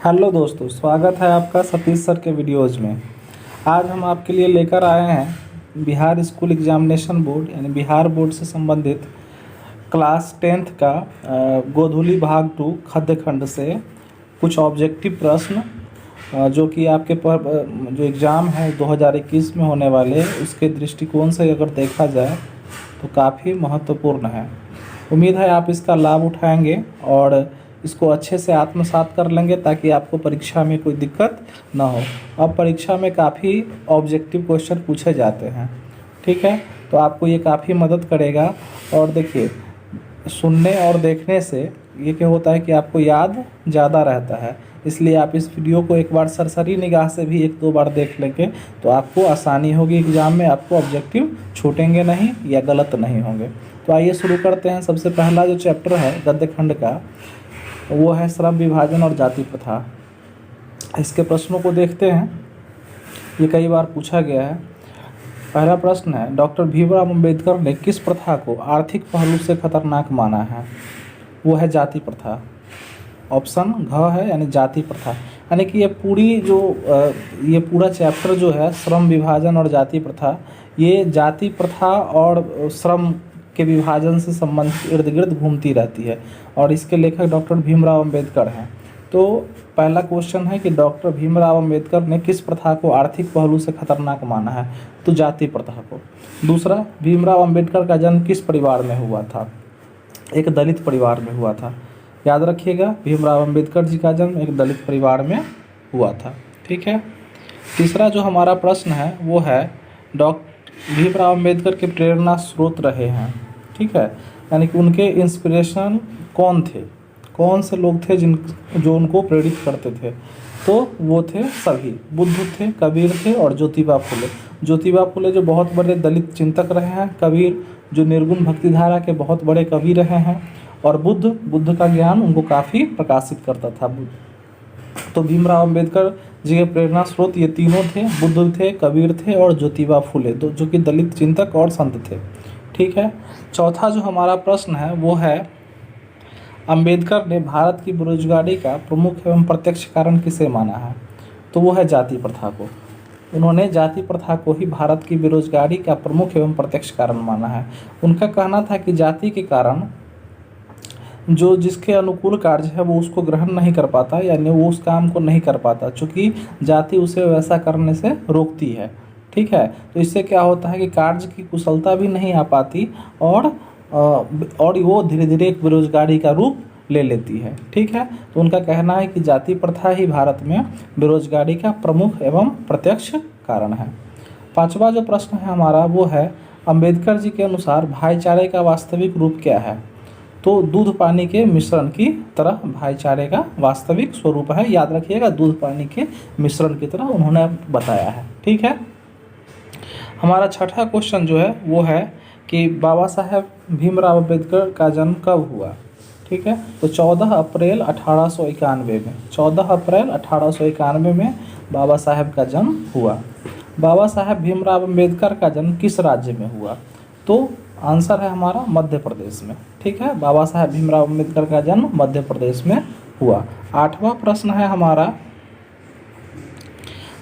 Hello दोस्तों, स्वागत है आपका सतीश सर के वीडियोज़ में। आज हम आपके लिए लेकर आए हैं बिहार स्कूल एग्जामिनेशन बोर्ड यानी बिहार बोर्ड से संबंधित क्लास 10th का गोधूली भाग 2 खद्य खंड से कुछ ऑब्जेक्टिव प्रश्न जो कि आपके पर जो एग्ज़ाम है 2021 में होने वाले उसके दृष्टिकोण से अगर देखा जाए तो काफ़ी महत्वपूर्ण है। उम्मीद है आप इसका लाभ उठाएंगे और इसको अच्छे से आत्मसात कर लेंगे ताकि आपको परीक्षा में कोई दिक्कत ना हो। अब परीक्षा में काफ़ी ऑब्जेक्टिव क्वेश्चन पूछे जाते हैं, ठीक है, तो आपको ये काफ़ी मदद करेगा। और देखिए, सुनने और देखने से ये क्या होता है कि आपको याद ज़्यादा रहता है, इसलिए आप इस वीडियो को एक बार सरसरी निगाह से भी 1-2 बार देख लेंगे तो आपको आसानी होगी एग्ज़ाम में, आपको ऑब्जेक्टिव छूटेंगे नहीं या गलत नहीं होंगे। तो आइए शुरू करते हैं। सबसे पहला जो चैप्टर है गद्य खंड का वो है श्रम विभाजन और जाति प्रथा। इसके प्रश्नों को देखते हैं, ये कई बार पूछा गया है। पहला प्रश्न है, डॉक्टर भीमराव अंबेडकर ने किस प्रथा को आर्थिक पहलू से खतरनाक माना है? वो है जाति प्रथा। ऑप्शन घ है, यानी जाति प्रथा। यानी कि ये पूरा चैप्टर जो है श्रम विभाजन और जाति प्रथा, ये जाति प्रथा और श्रम के विभाजन से संबंधित इर्द गिर्द घूमती रहती है और इसके लेखक डॉक्टर भीमराव अंबेडकर हैं। तो पहला क्वेश्चन है कि डॉक्टर भीमराव अंबेडकर ने किस प्रथा को आर्थिक पहलू से खतरनाक माना है? तो जाति प्रथा को। दूसरा, भीमराव अंबेडकर का जन्म किस परिवार में हुआ था? एक दलित परिवार में हुआ था। याद रखिएगा, भीमराव अंबेडकर जी का जन्म एक दलित परिवार में हुआ था, ठीक है। तीसरा जो हमारा प्रश्न है वो है, डॉक्टर भीमराव अंबेडकर के प्रेरणा स्रोत रहे हैं, ठीक है, यानी कि उनके इंस्पिरेशन कौन थे, कौन से लोग थे जो उनको प्रेरित करते थे? तो वो थे सभी, बुद्ध थे, कबीर थे और ज्योतिबा फुले। ज्योतिबा फुले जो बहुत बड़े दलित चिंतक रहे हैं, कबीर जो निर्गुण भक्तिधारा के बहुत बड़े कवि रहे हैं, और बुद्ध का ज्ञान उनको काफ़ी प्रकाशित करता था। तो भीमराव अंबेडकर जी के प्रेरणा स्रोत ये तीनों थे, बुद्ध थे, कबीर थे और ज्योतिबा फुले, जो कि दलित चिंतक और संत थे, ठीक है। चौथा जो हमारा प्रश्न है वो है, अंबेडकर ने भारत की बेरोजगारी का प्रमुख एवं प्रत्यक्ष कारण किसे माना है? तो वो है जाति प्रथा को। उन्होंने जाति प्रथा को ही भारत की बेरोजगारी का प्रमुख एवं प्रत्यक्ष कारण माना है। उनका कहना था कि जाति के कारण जो जिसके अनुकूल कार्य है वो उसको ग्रहण नहीं कर पाता, यानी वो उस काम को नहीं कर पाता, चूँकि जाति उसे वैसा करने से रोकती है, ठीक है। तो इससे क्या होता है कि कार्य की कुशलता भी नहीं आ पाती और वो धीरे धीरे एक बेरोजगारी का रूप ले लेती है, ठीक है। तो उनका कहना है कि जाति प्रथा ही भारत में बेरोजगारी का प्रमुख एवं प्रत्यक्ष कारण है। पांचवा जो प्रश्न है हमारा वो है, अंबेडकर जी के अनुसार भाईचारे का वास्तविक रूप क्या है? तो दूध पानी के मिश्रण की तरह भाईचारे का वास्तविक स्वरूप है। याद रखिएगा, दूध पानी के मिश्रण की तरह उन्होंने बताया है, ठीक है। हमारा छठा क्वेश्चन जो है वो है कि बाबा साहेब भीमराव अंबेडकर का जन्म कब हुआ? ठीक है, तो 14 अप्रैल 1891 में, 14 अप्रैल 1891 में बाबा साहेब का जन्म हुआ। बाबा साहेब भीमराव अंबेडकर का जन्म किस राज्य में हुआ? तो आंसर है हमारा मध्य प्रदेश में, ठीक है। बाबा साहेब भीमराव अंबेडकर का जन्म मध्य प्रदेश में हुआ। आठवां प्रश्न है हमारा,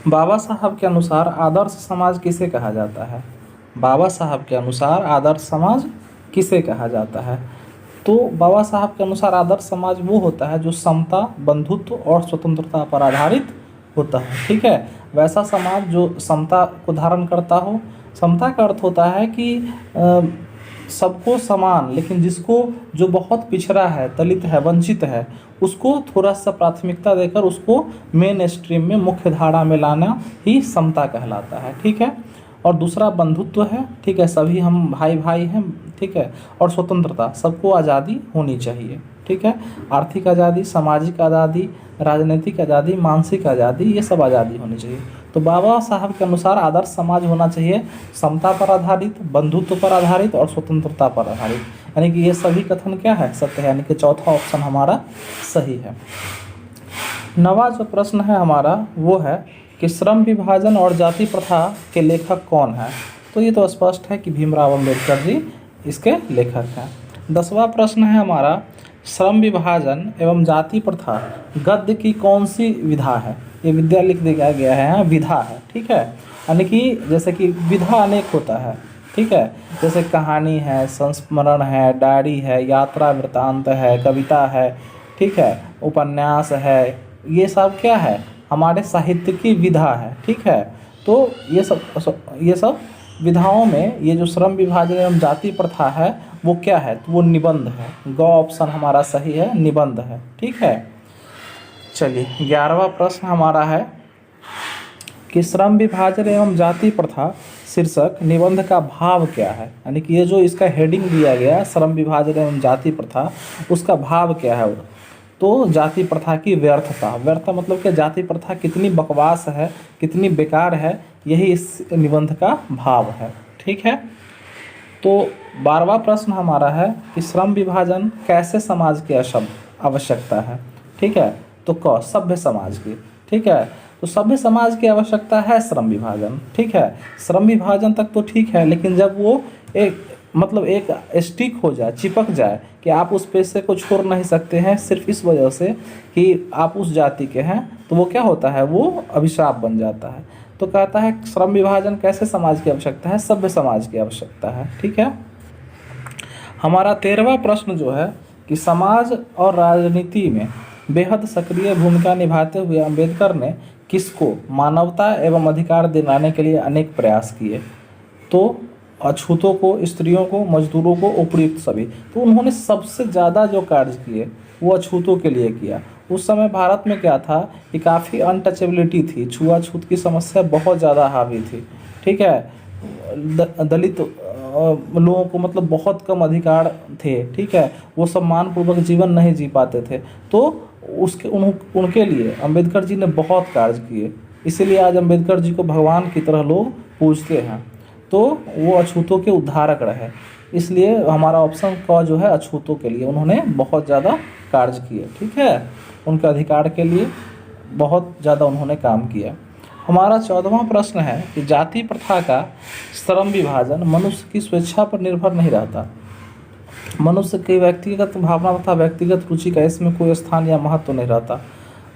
बाबा साहब के अनुसार आदर्श समाज किसे कहा जाता है? बाबा साहब के अनुसार आदर्श समाज किसे कहा जाता है? तो बाबा साहब के अनुसार आदर्श समाज वो होता है जो समता, बंधुत्व और स्वतंत्रता पर आधारित होता है, ठीक है। वैसा समाज जो समता को धारण करता हो। समता का अर्थ होता है कि सबको समान, लेकिन जो बहुत पिछड़ा है, दलित है, वंचित है, उसको थोड़ा सा प्राथमिकता देकर उसको मेन स्ट्रीम में, मुख्य धारा में लाना ही समता कहलाता है, ठीक है। और दूसरा बंधुत्व है, ठीक है, सभी हम भाई भाई हैं, ठीक है। और स्वतंत्रता, सबको आज़ादी होनी चाहिए, ठीक है। आर्थिक आज़ादी, सामाजिक आज़ादी, राजनीतिक आज़ादी, मानसिक आज़ादी, ये सब आज़ादी होनी चाहिए। तो बाबा साहब के अनुसार आदर्श समाज होना चाहिए समता पर आधारित, बंधुत्व पर आधारित और स्वतंत्रता पर आधारित, यानी कि ये सभी कथन क्या है? सत्य है, यानी कि चौथा ऑप्शन हमारा सही है। नवा जो प्रश्न है हमारा वो है कि श्रम विभाजन और जाति प्रथा के लेखक कौन है? तो ये तो स्पष्ट है कि भीमराव अंबेडकर जी इसके लेखक हैं। 10वां प्रश्न है हमारा, श्रम विभाजन एवं जाति प्रथा गद्य की कौन सी विधा है? ये विद्या लिख दिया गया है, यहाँ विधा है, ठीक है। यानी कि जैसे कि विधा अनेक होता है, ठीक है। जैसे कहानी है, संस्मरण है, डायरी है, यात्रा वृत्तांत है, कविता है, ठीक है, उपन्यास है, ये सब क्या है? हमारे साहित्य की विधा है, ठीक है। तो ये सब विधाओं में ये जो श्रम विभाजन एवं जाति प्रथा है वो क्या है? तो वो निबंध है। ग ऑप्शन हमारा सही है, निबंध है, ठीक है। चलिए 11वां प्रश्न हमारा है कि श्रम विभाजन एवं जाति प्रथा शीर्षक निबंध का भाव क्या है? यानी कि ये जो इसका हेडिंग दिया गया श्रम विभाजन एवं जाति प्रथा, उसका भाव क्या है? तो जाति प्रथा की व्यर्थता। व्यर्थ मतलब कि जाति प्रथा कितनी बकवास है, कितनी बेकार है, यही इस निबंध का भाव है, ठीक है। तो 12वां प्रश्न हमारा है कि श्रम विभाजन कैसे समाज की आवश्यकता है? ठीक है। तो क सभ्य समाज की, ठीक है। तो सभ्य समाज की आवश्यकता है श्रम विभाजन, ठीक है। श्रम विभाजन तक तो ठीक है, लेकिन जब वो एक स्टिक हो जाए, चिपक जाए कि आप उस पेशे को छोड़ नहीं सकते हैं सिर्फ इस वजह से कि आप उस जाति के हैं, तो वो क्या होता है? वो अभिशाप बन जाता है। तो कहता है श्रम विभाजन कैसे समाज की आवश्यकता है? सभ्य समाज की आवश्यकता है, ठीक है। हमारा 13वां प्रश्न जो है कि समाज और राजनीति में बेहद सक्रिय भूमिका निभाते हुए अंबेडकर ने किसको मानवता एवं अधिकार दिलाने के लिए अनेक प्रयास किए? तो अछूतों को, स्त्रियों को, मजदूरों को, उपयुक्त सभी। तो उन्होंने सबसे ज़्यादा जो कार्य किए वो अछूतों के लिए किया। उस समय भारत में क्या था कि काफ़ी अनटचेबिलिटी थी, छुआछूत की समस्या बहुत ज़्यादा हावी थी, ठीक है। दलित लोगों को मतलब बहुत कम अधिकार थे, ठीक है। वो सम्मानपूर्वक जीवन नहीं जी पाते थे। तो उनके लिए अंबेडकर जी ने बहुत कार्य किए, इसीलिए आज अंबेडकर जी को भगवान की तरह लोग पूजते हैं। तो वो अछूतों के उद्धारक रहे, इसलिए हमारा ऑप्शन क जो है अछूतों के लिए उन्होंने बहुत ज़्यादा कार्य किए, ठीक है। उनके अधिकार के लिए बहुत ज़्यादा उन्होंने काम किया। हमारा 14वां प्रश्न है कि जाति प्रथा का श्रम विभाजन मनुष्य की स्वेच्छा पर निर्भर नहीं रहता। मनुष्य की व्यक्तिगत भावना तथा व्यक्तिगत रुचि का इसमें कोई स्थान या महत्व नहीं रहता।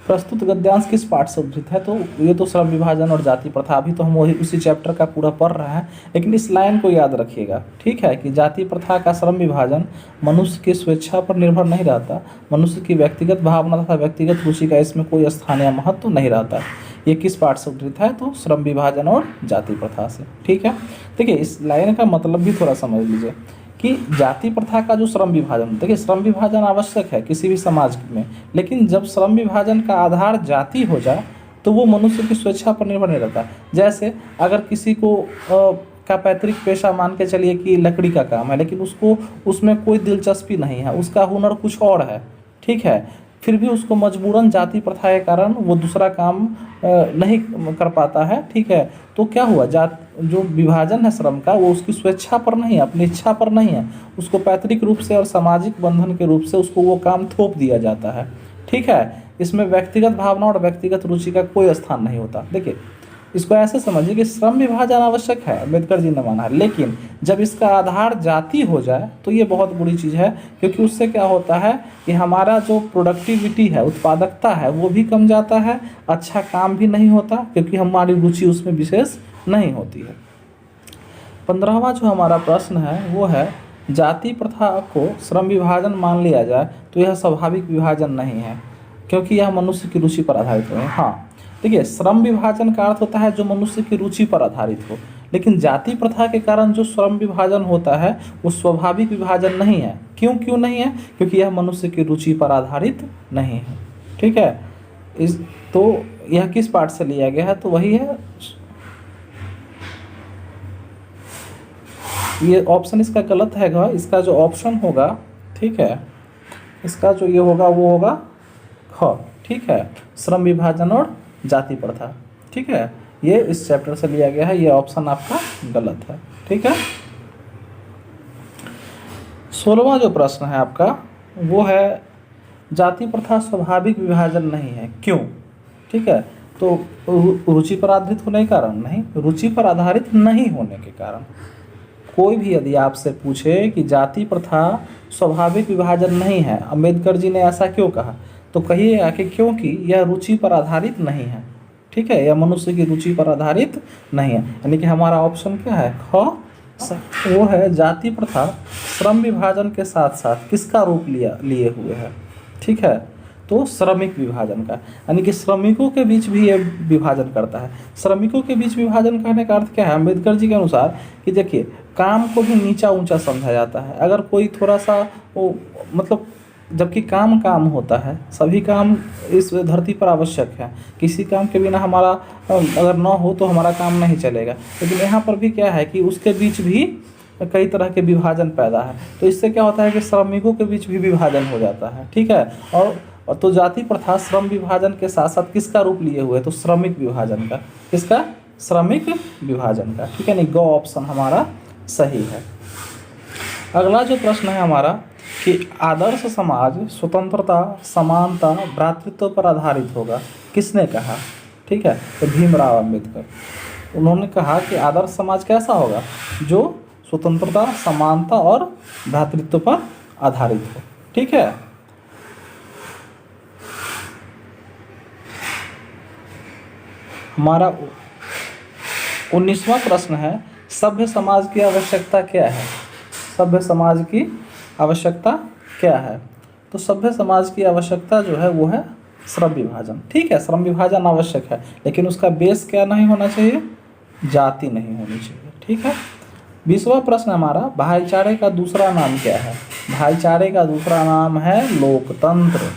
प्रस्तुत गद्यांश किस पाठ से उद्धृत है? तो ये तो श्रम विभाजन और जाति प्रथा, अभी तो हम वही उसी चैप्टर का पूरा पढ़ रहे हैं, लेकिन इस लाइन को याद रखिएगा, ठीक है, कि जाति प्रथा का श्रम विभाजन मनुष्य की स्वेच्छा पर निर्भर नहीं रहता। मनुष्य की व्यक्तिगत भावना तथा व्यक्तिगत रुचि का इसमें कोई स्थान या महत्व नहीं रहता। ये किस पाठ से उद्धृत है? तो श्रम विभाजन और जाति प्रथा से, ठीक है। देखिए इस लाइन का मतलब भी थोड़ा समझ लीजिए कि जाति प्रथा का जो श्रम विभाजन, देखिए श्रम विभाजन आवश्यक है किसी भी समाज में, लेकिन जब श्रम विभाजन का आधार जाति हो जाए तो वो मनुष्य की स्वेच्छा पर निर्भर नहीं रहता। जैसे अगर किसी को का पैतृक पेशा मान के चलिए कि लकड़ी का काम है, लेकिन उसको उसमें कोई दिलचस्पी नहीं है, उसका हुनर कुछ और है, ठीक है, फिर भी उसको मजबूरन जाति प्रथा के कारण वो दूसरा काम नहीं कर पाता है, ठीक है। तो क्या हुआ? जो विभाजन है श्रम का वो उसकी स्वेच्छा पर नहीं है, अपनी इच्छा पर नहीं है, उसको पैतृक रूप से और सामाजिक बंधन के रूप से उसको वो काम थोप दिया जाता है, ठीक है। इसमें व्यक्तिगत भावना और व्यक्तिगत रुचि का कोई स्थान नहीं होता। देखिए इसको ऐसे समझिए कि श्रम विभाजन आवश्यक है, अम्बेडकर जी ने माना है, लेकिन जब इसका आधार जाति हो जाए तो ये बहुत बुरी चीज़ है, क्योंकि उससे क्या होता है कि हमारा जो प्रोडक्टिविटी है, उत्पादकता है, वो भी कम जाता है, अच्छा काम भी नहीं होता, क्योंकि हमारी रुचि उसमें विशेष नहीं होती है। 15वां जो हमारा प्रश्न है वो है जाति प्रथा को श्रम विभाजन मान लिया जाए तो यह स्वाभाविक विभाजन नहीं है, क्योंकि यह मनुष्य की रुचि पर आधारित है। हाँ देखिए, श्रम विभाजन का अर्थ होता है जो मनुष्य की रुचि पर आधारित हो, लेकिन जाति प्रथा के कारण जो श्रम विभाजन होता है वो स्वाभाविक विभाजन नहीं है। क्यों नहीं है? क्योंकि यह मनुष्य की रुचि पर आधारित नहीं है, ठीक है। तो यह किस पाठ से लिया गया है? तो वही है, ये ऑप्शन इसका गलत है, इसका जो ऑप्शन होगा, ठीक है, इसका जो ये होगा वो होगा ख, ठीक है, श्रम विभाजन और जाति प्रथा, ठीक है, ये इस चैप्टर से लिया गया है, ये ऑप्शन आपका गलत है, ठीक है। 16वां जो प्रश्न है आपका वो है जाति प्रथा स्वाभाविक विभाजन नहीं है, क्यों? ठीक है, तो रुचि पर आधारित होने के कारण नहीं, रुचि पर आधारित नहीं होने के कारण। कोई भी यदि आपसे पूछे कि जाति प्रथा स्वाभाविक विभाजन नहीं है, अम्बेडकर जी ने ऐसा क्यों कहा, तो कहिएगा कि क्योंकि यह रुचि पर आधारित नहीं है। ठीक है, यह मनुष्य की रुचि पर आधारित नहीं है। यानी कि हमारा ऑप्शन क्या है, ख वो है जाति प्रथा श्रम विभाजन के साथ साथ किसका रूप लिए हुए है। ठीक है, तो श्रमिक विभाजन का, यानी कि श्रमिकों के बीच भी ये विभाजन करता है। श्रमिकों के बीच विभाजन करने का अर्थ क्या है अम्बेडकर जी के अनुसार, कि देखिए काम को भी नीचा ऊंचा समझा जाता है। अगर कोई थोड़ा सा वो मतलब, जबकि काम काम होता है, सभी काम इस धरती पर आवश्यक है, किसी काम के बिना हमारा अगर न हो तो हमारा काम नहीं चलेगा। लेकिन यहाँ पर भी क्या है कि उसके बीच भी कई तरह के विभाजन पैदा है। तो इससे क्या होता है कि श्रमिकों के बीच भी विभाजन हो जाता है। ठीक है, और तो जाति प्रथा श्रम विभाजन के साथ साथ किसका रूप लिए हुए, तो श्रमिक विभाजन का। किसका, श्रमिक विभाजन का। ठीक है, नहीं, गो ऑप्शन हमारा सही है। अगला जो प्रश्न है हमारा कि आदर्श समाज स्वतंत्रता, समानता, भ्रातृत्व पर आधारित होगा, किसने कहा। ठीक है, तो भीमराव अम्बेडकर, उन्होंने कहा कि आदर्श समाज कैसा होगा, जो स्वतंत्रता, समानता और भ्रातृत्व पर आधारित हो। ठीक है, हमारा 19वां प्रश्न है सभ्य समाज की आवश्यकता क्या है। सभ्य समाज की आवश्यकता क्या है, तो सभ्य समाज की आवश्यकता जो है वो है श्रम विभाजन। ठीक है, श्रम विभाजन आवश्यक है, लेकिन उसका बेस क्या नहीं होना चाहिए, जाति नहीं होनी चाहिए। ठीक है, 20वां प्रश्न हमारा भाईचारे का दूसरा नाम क्या है। भाईचारे का दूसरा नाम है लोकतंत्र।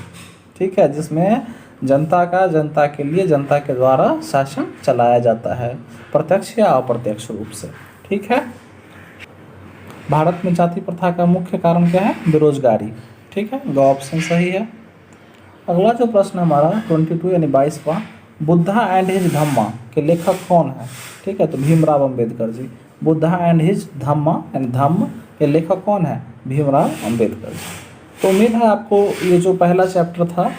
ठीक है, जिसमें जनता का जनता के लिए जनता के द्वारा शासन चलाया जाता है, प्रत्यक्ष या अप्रत्यक्ष रूप से। ठीक है, भारत में जाति प्रथा का मुख्य कारण क्या है, बेरोजगारी। ठीक है, ग ऑप्शन सही है। अगला जो प्रश्न हमारा 22 यानी 22वां, बुद्धा एंड हिज धम्मा के लेखक कौन है। ठीक है, तो भीमराव अम्बेडकर जी। बुद्धा एंड हिज धम्मा यानी धम्म के लेखक कौन है, भीमराव अम्बेडकर जी। तो उम्मीद है आपको ये जो पहला चैप्टर था,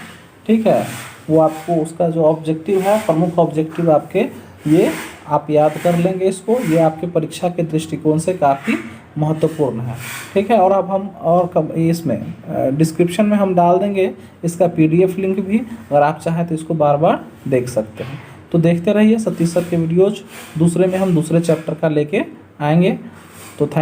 ठीक है, वो आपको उसका जो ऑब्जेक्टिव है, प्रमुख ऑब्जेक्टिव आपके ये आप याद कर लेंगे इसको। ये आपके परीक्षा के दृष्टिकोण से काफ़ी महत्वपूर्ण है। ठीक है, और अब हम और इसमें डिस्क्रिप्शन में हम डाल देंगे इसका PDF लिंक भी, अगर आप चाहें तो इसको बार बार देख सकते हैं। तो देखते रहिए सतीश सर के वीडियोज, दूसरे में हम दूसरे चैप्टर का लेके आएंगे। तो थैंक